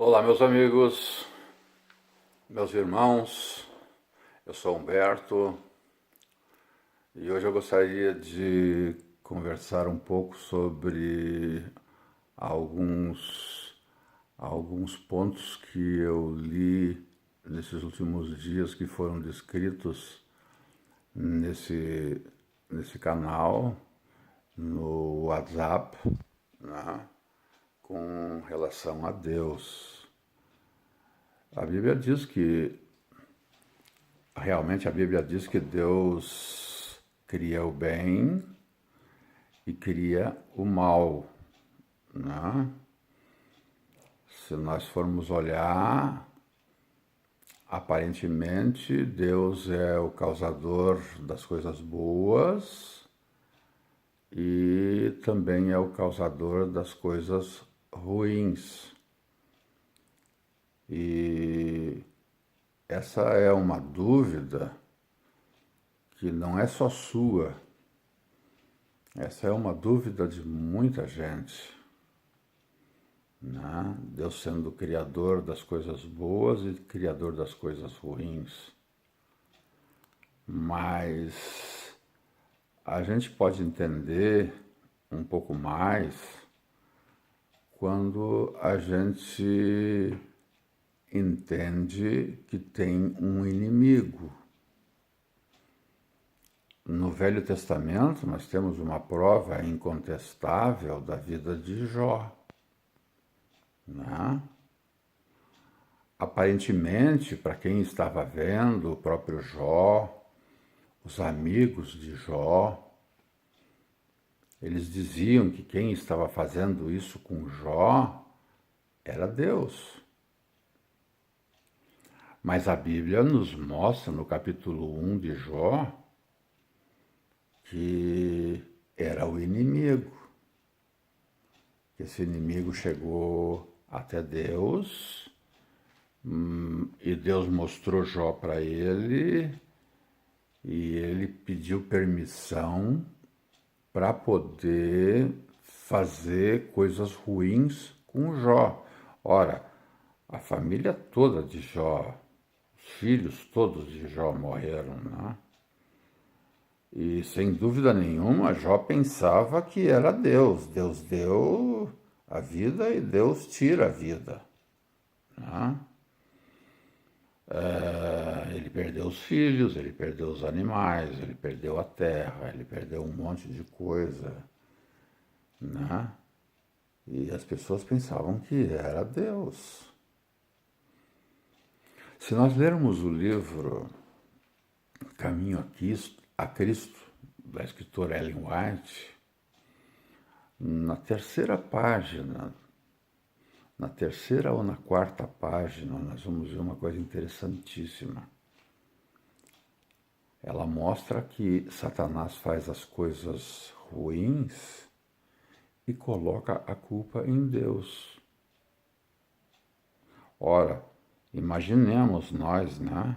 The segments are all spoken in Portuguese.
Olá, meus amigos, meus irmãos, eu sou Humberto e hoje eu gostaria de conversar um pouco sobre alguns, alguns pontos que eu li nesses últimos dias que foram descritos nesse canal, no WhatsApp, né, com relação a Deus. A Bíblia diz que Realmente a Bíblia diz que Deus cria o bem e cria o mal, né? Se nós formos olhar, aparentemente Deus é o causador das coisas boas e também é o causador das coisas ruins. E essa é uma dúvida que não é só sua. Essa é uma dúvida de muita gente, né? Deus sendo o criador das coisas boas e criador das coisas ruins. Mas a gente pode entender um pouco mais quando a gente entende que tem um inimigo. No Velho Testamento, nós temos uma prova incontestável da vida de Jó, né? Aparentemente, para quem estava vendo, o próprio Jó, os amigos de Jó, eles diziam que quem estava fazendo isso com Jó era Deus. Mas a Bíblia nos mostra no capítulo 1 de Jó que era o inimigo. Esse inimigo chegou até Deus e Deus mostrou Jó para ele e ele pediu permissão para poder fazer coisas ruins com Jó. Ora, a família toda de Jó, os filhos todos de Jó morreram, né? E sem dúvida nenhuma, Jó pensava que era Deus. Deus deu a vida e Deus tira a vida, né? Ele perdeu os filhos, ele perdeu os animais, ele perdeu a terra, ele perdeu um monte de coisa, né? E as pessoas pensavam que era Deus. Se nós lermos o livro Caminho a Cristo, da escritora Ellen White, na terceira página, na terceira ou na quarta página, nós vamos ver uma coisa interessantíssima. Ela mostra que Satanás faz as coisas ruins e coloca a culpa em Deus. Ora, imaginemos nós, né?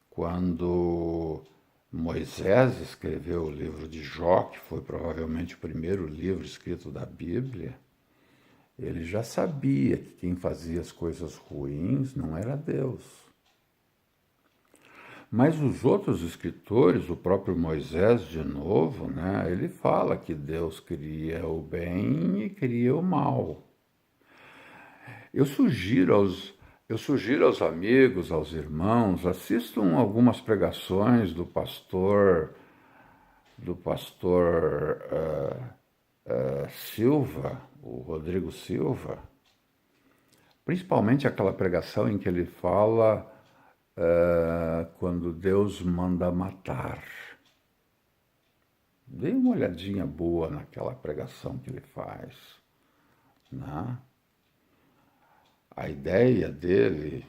Quando Moisés escreveu o livro de Jó, que foi provavelmente o primeiro livro escrito da Bíblia, ele já sabia que quem fazia as coisas ruins não era Deus. Mas os outros escritores, o próprio Moisés de novo, né, ele fala que Deus cria o bem e cria o mal. Eu sugiro aos amigos, aos irmãos, assistam algumas pregações do pastor Silva, o Rodrigo Silva, principalmente aquela pregação em que ele fala quando Deus manda matar. Dê uma olhadinha boa naquela pregação que ele faz, né? A ideia dele,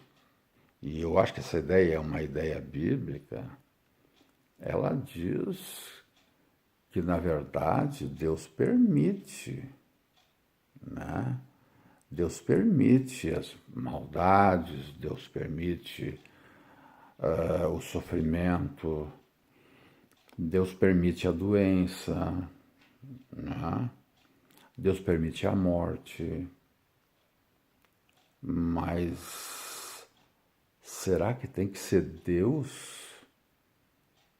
e eu acho que essa ideia é uma ideia bíblica, ela diz que, na verdade, Deus permite, né? Deus permite as maldades, Deus permite o sofrimento, Deus permite a doença, né? Deus permite a morte. Mas será que tem que ser Deus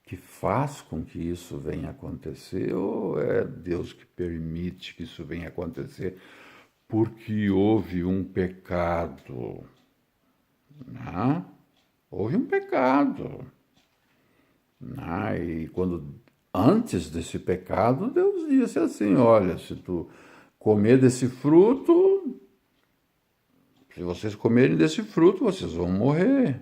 que faz com que isso venha acontecer? Ou é Deus que permite que isso venha acontecer porque houve um pecado? Né? Houve um pecado. Né? E antes desse pecado, Deus disse assim: olha, se tu comer desse fruto, se vocês comerem desse fruto, vocês vão morrer.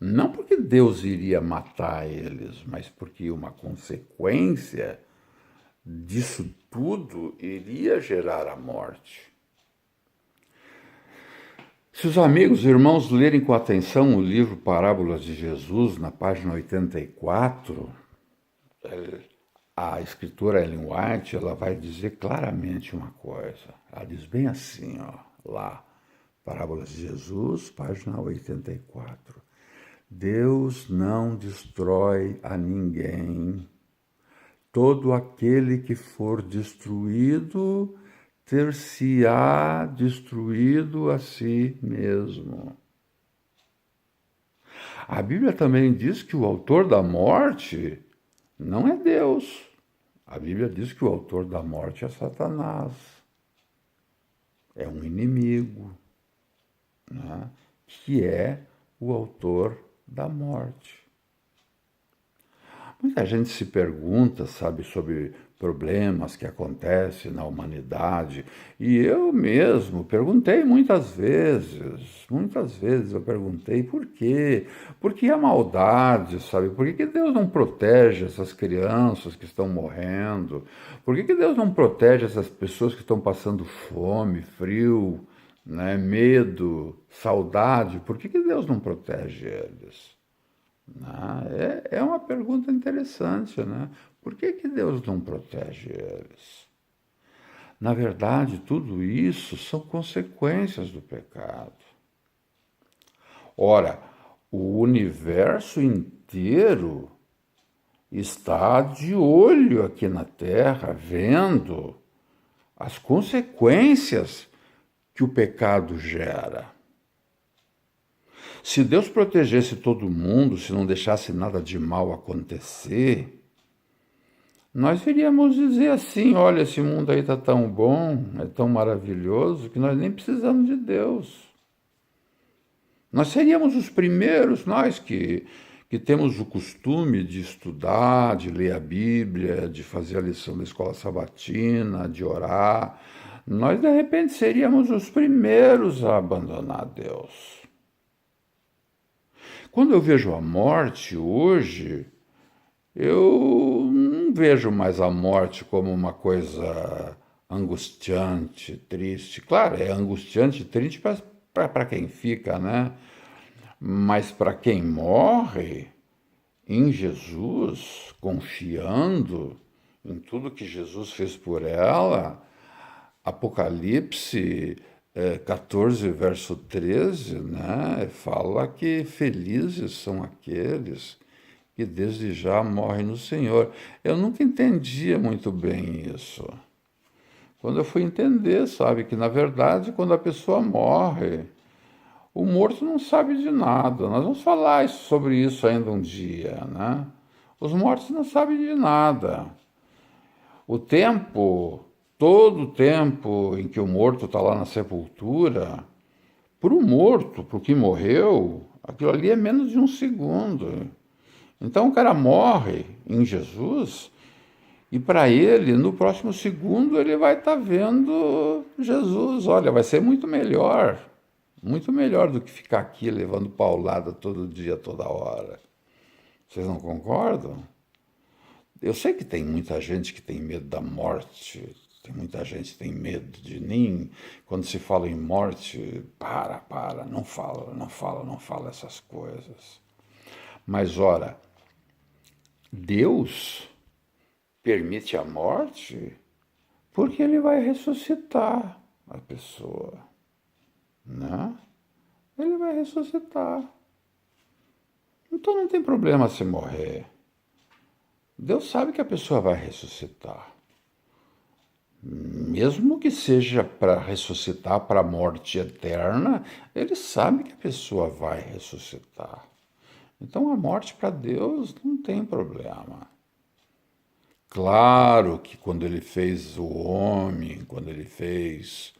Não porque Deus iria matar eles, mas porque uma consequência disso tudo iria gerar a morte. Se os amigos e irmãos lerem com atenção o livro Parábolas de Jesus, na página 84, a escritora Ellen White, ela vai dizer claramente uma coisa. Ela diz bem assim, ó, lá, Parábolas de Jesus, página 84. Deus não destrói a ninguém. Todo aquele que for destruído, ter-se-á destruído a si mesmo. A Bíblia também diz que o autor da morte não é Deus. A Bíblia diz que o autor da morte é Satanás. É um inimigo, né? Que é o autor da morte. Muita gente se pergunta, sabe, sobre problemas que acontecem na humanidade, e eu mesmo perguntei muitas vezes eu perguntei por quê? Por que a maldade, sabe? Por que Deus não protege essas crianças que estão morrendo? Por que Deus não protege essas pessoas que estão passando fome, frio, né, medo, saudade? Por que Deus não protege eles? É uma pergunta interessante, né? Por que Deus não protege eles? Na verdade, tudo isso são consequências do pecado. Ora, o universo inteiro está de olho aqui na Terra, vendo as consequências que o pecado gera. Se Deus protegesse todo mundo, se não deixasse nada de mal acontecer, nós iríamos dizer assim: olha, esse mundo aí está tão bom, é tão maravilhoso, que nós nem precisamos de Deus. Nós seríamos os primeiros, nós que temos o costume de estudar, de ler a Bíblia, de fazer a lição da escola sabatina, de orar, nós de repente seríamos os primeiros a abandonar Deus. Quando eu vejo a morte hoje, eu não vejo mais a morte como uma coisa angustiante, triste. Claro, é angustiante e triste para quem fica, né? Mas para quem morre em Jesus, confiando em tudo que Jesus fez por ela, Apocalipse 14, verso 13, né, fala que felizes são aqueles que desde já morrem no Senhor. Eu nunca entendia muito bem isso. Quando eu fui entender, sabe, que na verdade, quando a pessoa morre, o morto não sabe de nada. Nós vamos falar sobre isso ainda um dia, né? Os mortos não sabem de nada. O tempo, todo o tempo em que o morto está lá na sepultura, para o morto, para o que morreu, aquilo ali é menos de um segundo. Então o cara morre em Jesus e para ele, no próximo segundo, ele vai estar vendo Jesus. Olha, vai ser muito melhor do que ficar aqui levando paulada todo dia, toda hora. Vocês não concordam? Eu sei que tem muita gente que tem medo da morte, tem muita gente que tem medo de nem... Quando se fala em morte, não fala essas coisas. Mas, ora, Deus permite a morte porque Ele vai ressuscitar a pessoa, né? Ele vai ressuscitar. Então não tem problema se morrer. Deus sabe que a pessoa vai ressuscitar. Mesmo que seja para ressuscitar para a morte eterna, ele sabe que a pessoa vai ressuscitar. Então a morte para Deus não tem problema. Claro que quando ele fez o homem, quando ele fez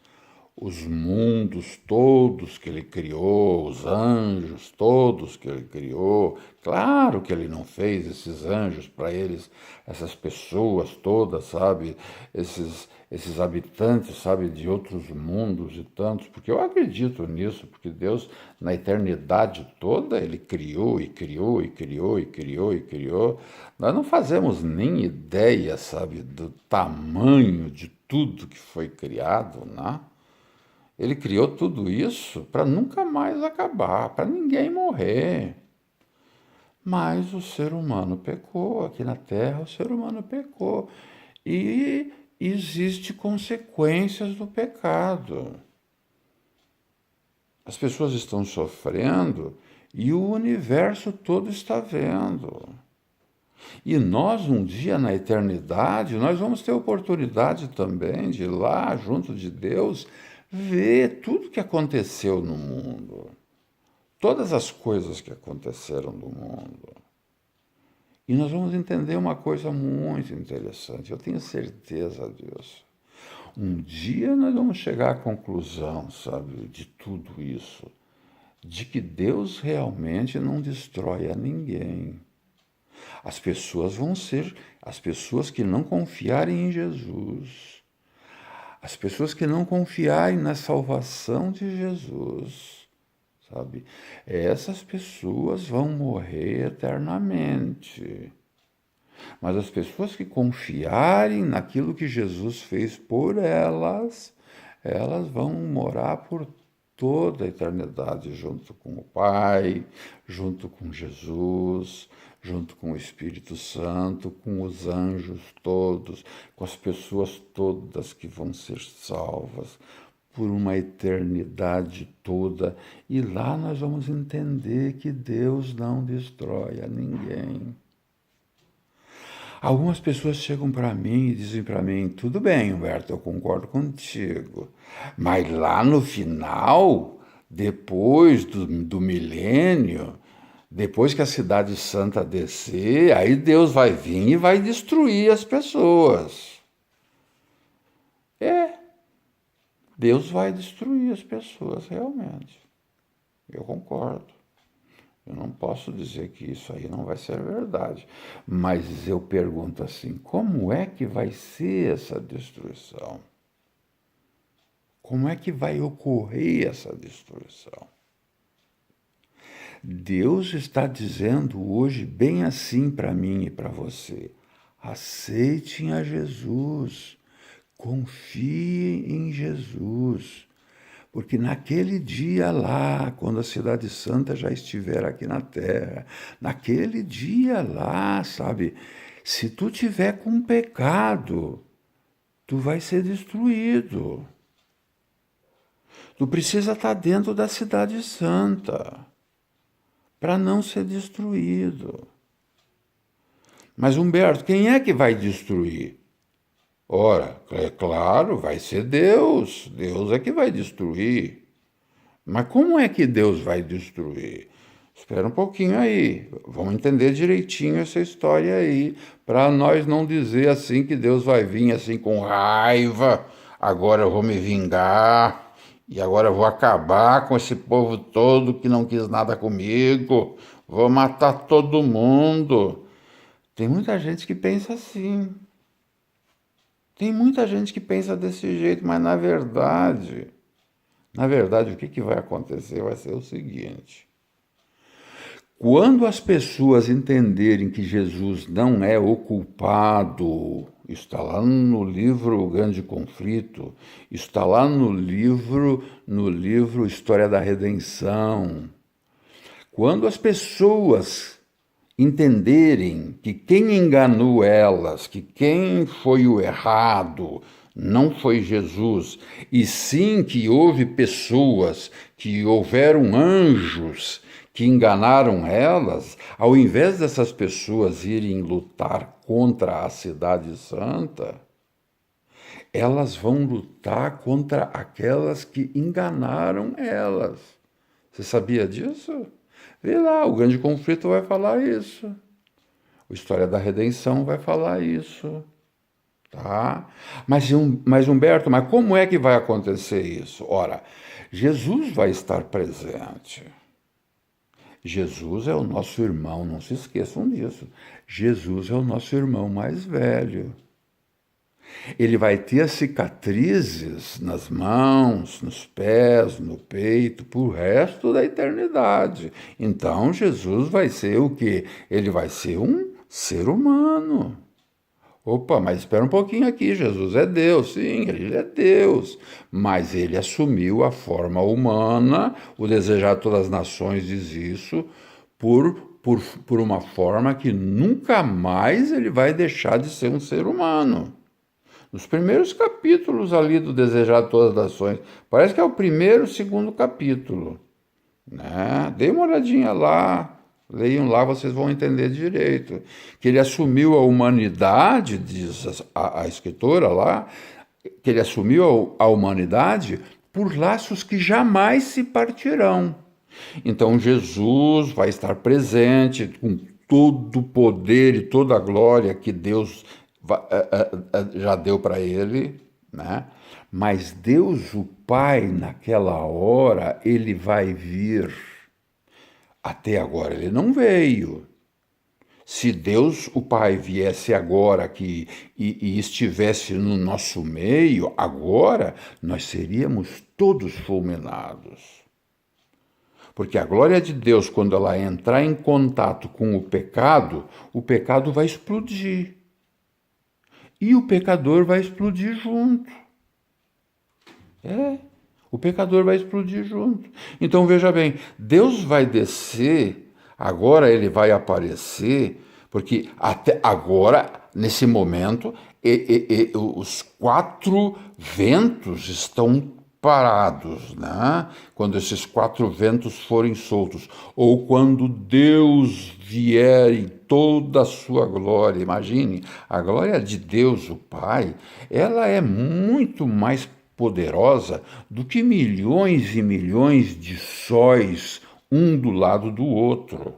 os mundos todos que ele criou, os anjos todos que ele criou, claro que ele não fez esses anjos para eles, essas pessoas todas, sabe, esses habitantes, sabe, de outros mundos e tantos, porque eu acredito nisso, porque Deus, na eternidade toda, ele criou e criou e criou e criou e criou. Nós não fazemos nem ideia, sabe, do tamanho de tudo que foi criado, né? Ele criou tudo isso para nunca mais acabar, para ninguém morrer. Mas o ser humano pecou, aqui na Terra o ser humano pecou. E existem consequências do pecado. As pessoas estão sofrendo e o universo todo está vendo. E nós, um dia na eternidade, nós vamos ter oportunidade também de ir lá, junto de Deus, ver tudo que aconteceu no mundo. Todas as coisas que aconteceram no mundo. E nós vamos entender uma coisa muito interessante, eu tenho certeza disso. Um dia nós vamos chegar à conclusão, sabe, de tudo isso, de que Deus realmente não destrói a ninguém. As pessoas vão ser as pessoas que não confiarem em Jesus, as pessoas que não confiarem na salvação de Jesus, sabe? Essas pessoas vão morrer eternamente. Mas as pessoas que confiarem naquilo que Jesus fez por elas, elas vão morar por toda a eternidade junto com o Pai, junto com Jesus, junto com o Espírito Santo, com os anjos todos, com as pessoas todas que vão ser salvas por uma eternidade toda. E lá nós vamos entender que Deus não destrói a ninguém. Algumas pessoas chegam para mim e dizem para mim, tudo bem, Humberto, eu concordo contigo, mas lá no final, depois do milênio, depois que a Cidade Santa descer, aí Deus vai vir e vai destruir as pessoas. Deus vai destruir as pessoas, realmente. Eu concordo. Eu não posso dizer que isso aí não vai ser verdade, mas eu pergunto assim, como é que vai ser essa destruição? Como é que vai ocorrer essa destruição? Deus está dizendo hoje bem assim para mim e para você, aceitem a Jesus, confiem em Jesus. Porque naquele dia lá, quando a Cidade Santa já estiver aqui na Terra, naquele dia lá, sabe, se tu tiver com pecado, tu vai ser destruído. Tu precisa estar dentro da Cidade Santa para não ser destruído. Mas, Humberto, quem é que vai destruir? Ora, é claro, vai ser Deus. Deus é que vai destruir. Mas como é que Deus vai destruir? Espera um pouquinho aí. Vamos entender direitinho essa história aí, para nós não dizer assim que Deus vai vir assim com raiva, agora eu vou me vingar, e agora eu vou acabar com esse povo todo que não quis nada comigo, vou matar todo mundo. Tem muita gente que pensa assim. Tem muita gente que pensa desse jeito, mas na verdade, o que vai acontecer vai ser o seguinte. Quando as pessoas entenderem que Jesus não é o culpado, está lá no livro O Grande Conflito, está lá no livro História da Redenção. Quando as pessoas entenderem que quem enganou elas, que quem foi o errado, não foi Jesus, e sim que houve pessoas, que houveram anjos que enganaram elas, ao invés dessas pessoas irem lutar contra a Cidade Santa, elas vão lutar contra aquelas que enganaram elas. Você sabia disso? Vê lá, o grande conflito vai falar isso. A história da redenção vai falar isso. Tá? Mas Humberto, mas como é que vai acontecer isso? Ora, Jesus vai estar presente. Jesus é o nosso irmão, não se esqueçam disso. Jesus é o nosso irmão mais velho. Ele vai ter as cicatrizes nas mãos, nos pés, no peito, por resto da eternidade. Então Jesus vai ser o quê? Ele vai ser um ser humano. Opa, mas espera um pouquinho aqui, Jesus é Deus, sim, ele é Deus, mas ele assumiu a forma humana, o desejar de todas as nações diz isso, por uma forma que nunca mais ele vai deixar de ser um ser humano. Nos primeiros capítulos ali do Desejar de Todas as Nações, parece que é o primeiro, segundo capítulo, né? Dê uma olhadinha lá, leiam lá, vocês vão entender direito. Que ele assumiu a humanidade, diz a escritora lá, que ele assumiu a humanidade por laços que jamais se partirão. Então Jesus vai estar presente com todo o poder e toda a glória que Deus já deu para ele, né? Mas Deus, o Pai, naquela hora, ele vai vir. Até agora ele não veio. Se Deus, o Pai, viesse agora aqui e estivesse no nosso meio, agora nós seríamos todos fulminados. Porque a glória de Deus, quando ela entrar em contato com o pecado vai explodir. E o pecador vai explodir junto. O pecador vai explodir junto. Então veja bem, Deus vai descer, agora ele vai aparecer, porque até agora, nesse momento, os quatro ventos estão parados, né? Quando esses quatro ventos forem soltos, ou quando Deus vier em toda a sua glória. Imagine, a glória de Deus, o Pai, ela é muito mais poderosa do que milhões e milhões de sóis, um do lado do outro.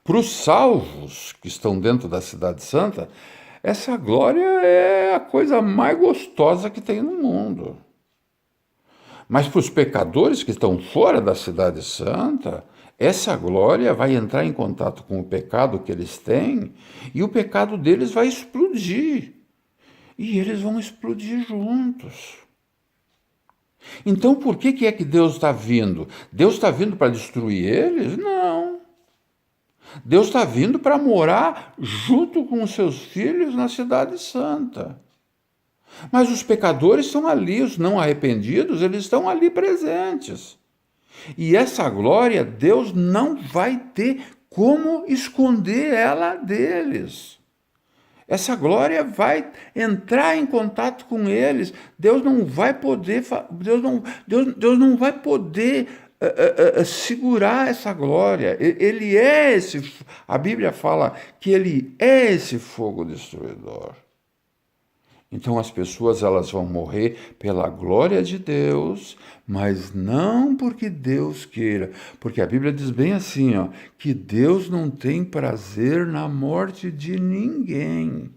Para os salvos que estão dentro da Cidade Santa, essa glória é a coisa mais gostosa que tem no mundo. Mas para os pecadores que estão fora da Cidade Santa, essa glória vai entrar em contato com o pecado que eles têm e o pecado deles vai explodir. E eles vão explodir juntos. Então por que é que Deus está vindo? Deus está vindo para destruir eles? Não. Deus está vindo para morar junto com os seus filhos na Cidade Santa. Mas os pecadores estão ali, os não arrependidos, eles estão ali presentes. E essa glória, Deus não vai ter como esconder ela deles. Essa glória vai entrar em contato com eles. Deus não vai poder, Deus não vai poder segurar essa glória. Ele é esse. A Bíblia fala que ele é esse fogo destruidor. Então as pessoas elas vão morrer pela glória de Deus, mas não porque Deus queira, porque a Bíblia diz bem assim, ó, que Deus não tem prazer na morte de ninguém,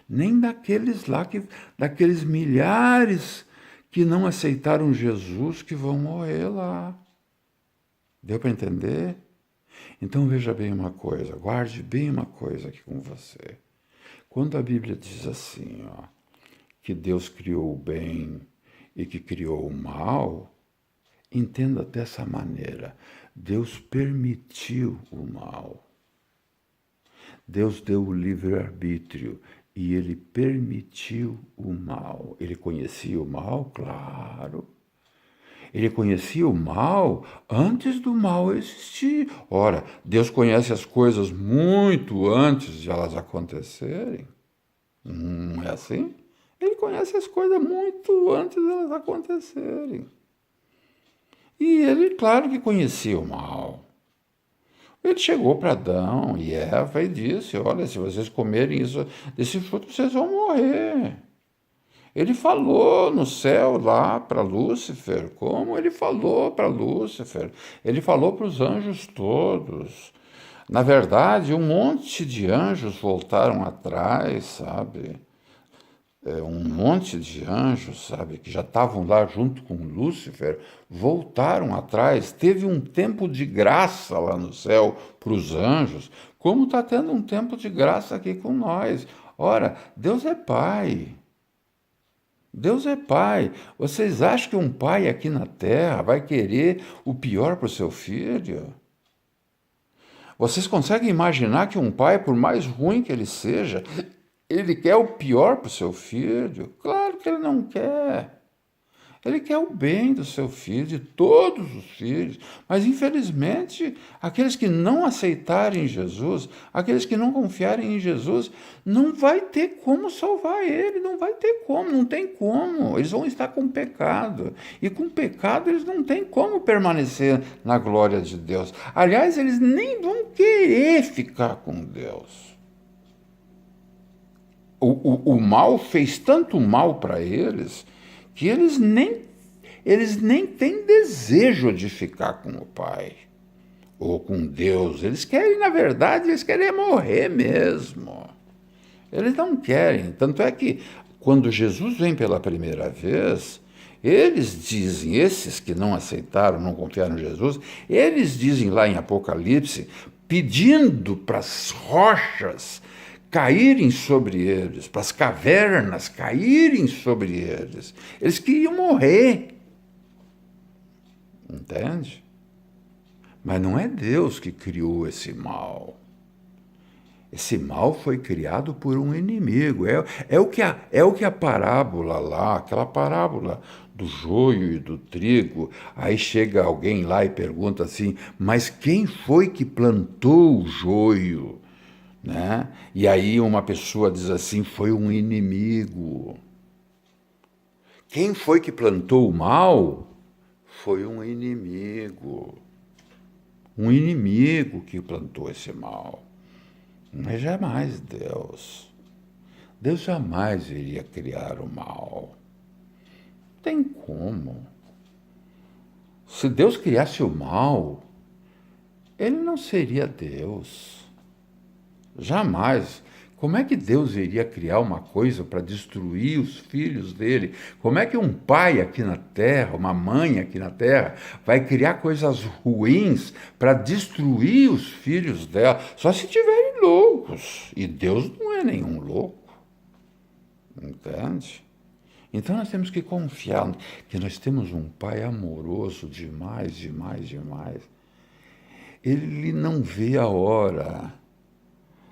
nem daqueles lá daqueles milhares que não aceitaram Jesus que vão morrer lá. Deu para entender? Então veja bem uma coisa, guarde bem uma coisa aqui com você. Quando a Bíblia diz assim, ó, que Deus criou o bem e que criou o mal, entenda dessa maneira. Deus permitiu o mal. Deus deu o livre-arbítrio e ele permitiu o mal. Ele conhecia o mal? Claro. Ele conhecia o mal antes do mal existir. Ora, Deus conhece as coisas muito antes de elas acontecerem. Não é assim? Ele conhece as coisas muito antes de elas acontecerem. E ele, claro que conhecia o mal. Ele chegou para Adão e Eva e disse: olha, se vocês comerem isso, desse fruto, vocês vão morrer. Ele falou no céu lá para Lúcifer, como ele falou para Lúcifer, ele falou para os anjos todos. Na verdade, um monte de anjos voltaram atrás, sabe? Um monte de anjos, sabe, que já estavam lá junto com Lúcifer, voltaram atrás. Teve um tempo de graça lá no céu para os anjos, como está tendo um tempo de graça aqui com nós. Ora, Deus é Pai. Deus é Pai. Vocês acham que um pai aqui na terra vai querer o pior para o seu filho? Vocês conseguem imaginar que um pai, por mais ruim que ele seja, ele quer o pior para o seu filho? Claro que ele não quer. Ele quer o bem do seu filho, de todos os filhos. Mas, infelizmente, aqueles que não aceitarem Jesus, aqueles que não confiarem em Jesus, não vai ter como salvar ele, não vai ter como, não tem como. Eles vão estar com pecado. E com pecado eles não têm como permanecer na glória de Deus. Aliás, eles nem vão querer ficar com Deus. O mal fez tanto mal para eles que eles nem têm desejo de ficar com o Pai ou com Deus. Eles querem, na verdade, eles querem morrer mesmo. Eles não querem. Tanto é que, quando Jesus vem pela primeira vez, eles dizem, esses que não aceitaram, não confiaram em Jesus, eles dizem lá em Apocalipse, pedindo para as rochas caírem sobre eles, para as cavernas caírem sobre eles. Eles queriam morrer. Entende? Mas não é Deus que criou esse mal. Esse mal foi criado por um inimigo. É o que a parábola lá, aquela parábola do joio e do trigo, aí chega alguém lá e pergunta assim, mas quem foi que plantou o joio? Né? E aí uma pessoa diz assim, foi um inimigo. Quem foi que plantou o mal? Foi um inimigo. Um inimigo que plantou esse mal. Não é jamais Deus. Deus jamais iria criar o mal. Não tem como. Se Deus criasse o mal, ele não seria Deus. Jamais. Como é que Deus iria criar uma coisa para destruir os filhos dele? Como é que um pai aqui na terra, uma mãe aqui na terra, vai criar coisas ruins para destruir os filhos dela? Só se tiverem loucos. E Deus não é nenhum louco. Entende? Então nós temos que confiar que nós temos um pai amoroso demais, demais, demais. Ele não vê a hora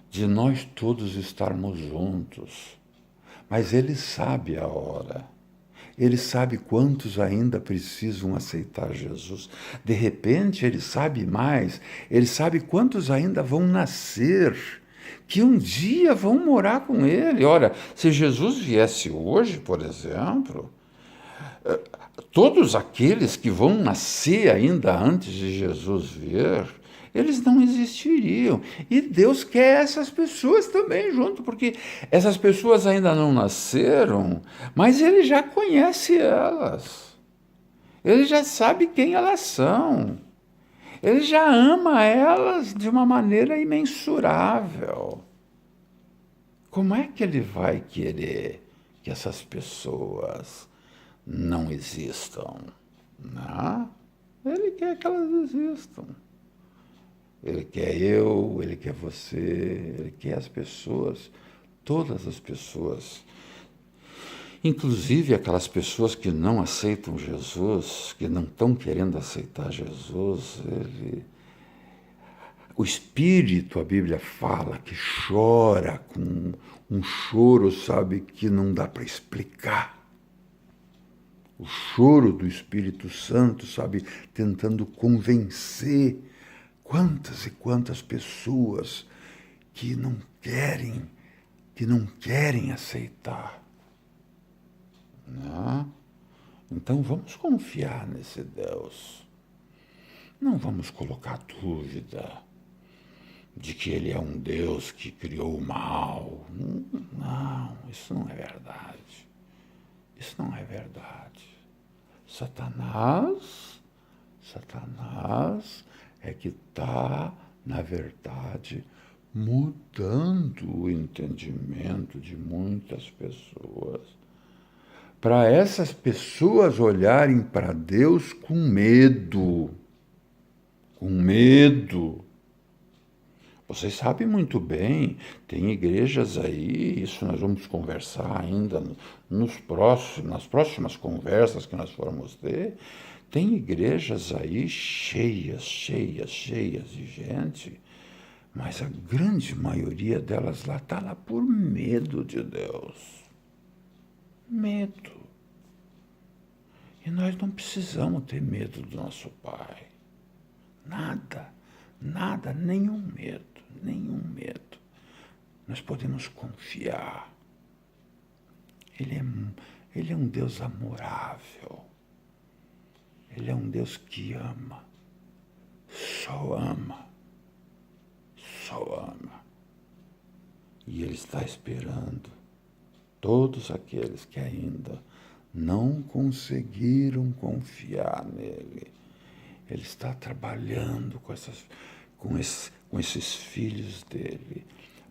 de nós todos estarmos juntos. Mas ele sabe a hora. Ele sabe quantos ainda precisam aceitar Jesus. De repente, ele sabe mais. Ele sabe quantos ainda vão nascer, que um dia vão morar com ele. Ora, se Jesus viesse hoje, por exemplo, todos aqueles que vão nascer ainda antes de Jesus vir, eles não existiriam. E Deus quer essas pessoas também junto, porque essas pessoas ainda não nasceram, mas Ele já conhece elas. Ele já sabe quem elas são. Ele já ama elas de uma maneira imensurável. Como é que Ele vai querer que essas pessoas não existam? Não. Ele quer que elas existam. Ele quer eu, ele quer você, ele quer as pessoas, todas as pessoas. Inclusive aquelas pessoas que não aceitam Jesus, que não estão querendo aceitar Jesus, o Espírito, a Bíblia fala, que chora com um choro, sabe, que não dá para explicar. O choro do Espírito Santo, sabe, tentando convencer quantas e quantas pessoas que não querem aceitar. Né? Então vamos confiar nesse Deus. Não vamos colocar dúvida. de que ele é um Deus que criou o mal. Não, isso não é verdade. Isso não é verdade. Satanás é que está, na verdade, mudando o entendimento de muitas pessoas, para essas pessoas olharem para Deus com medo. Com medo. Vocês sabem muito bem, tem igrejas aí, isso nós vamos conversar ainda nas próximas conversas que nós formos ter, tem igrejas aí cheias de gente, mas a grande maioria delas lá está lá por medo de Deus. Medo. E nós não precisamos ter medo do nosso Pai. Nada, nenhum medo. Nós podemos confiar. Ele é um Deus amorável. Ele é um Deus que ama. Só ama. E Ele está esperando todos aqueles que ainda não conseguiram confiar nele. Ele está trabalhando com esses filhos dele,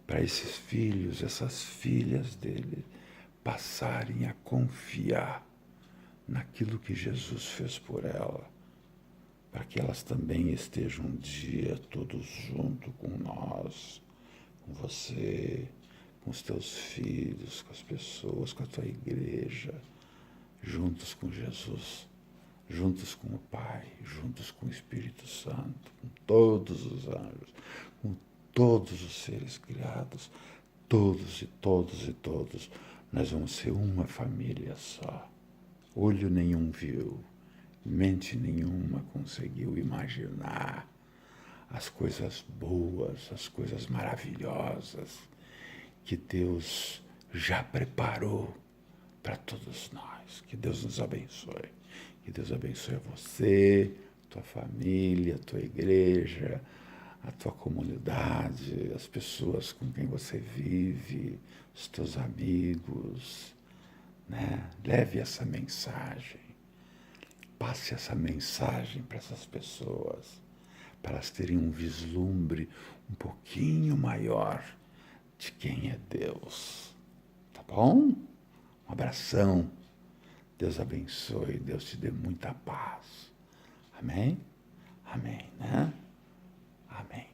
para esses filhos, essas filhas dele, passarem a confiar naquilo que Jesus fez por ela, para que elas também estejam um dia todos junto com nós, com você, com os teus filhos, com as pessoas, com a tua igreja, juntos com Jesus, juntos com o Pai, juntos com o Espírito Santo, com todos os anjos, com todos os seres criados, todos, nós vamos ser uma família só. Olho nenhum viu, mente nenhuma conseguiu imaginar as coisas boas, as coisas maravilhosas que Deus já preparou para todos nós. Que Deus nos abençoe. Que Deus abençoe você, tua família, tua igreja, a tua comunidade, as pessoas com quem você vive, os teus amigos, né? Leve essa mensagem, passe essa mensagem para essas pessoas, para elas terem um vislumbre um pouquinho maior de quem é Deus. Tá bom? Um abração. Deus abençoe, Deus te dê muita paz. Amém? Amém, né? Amém.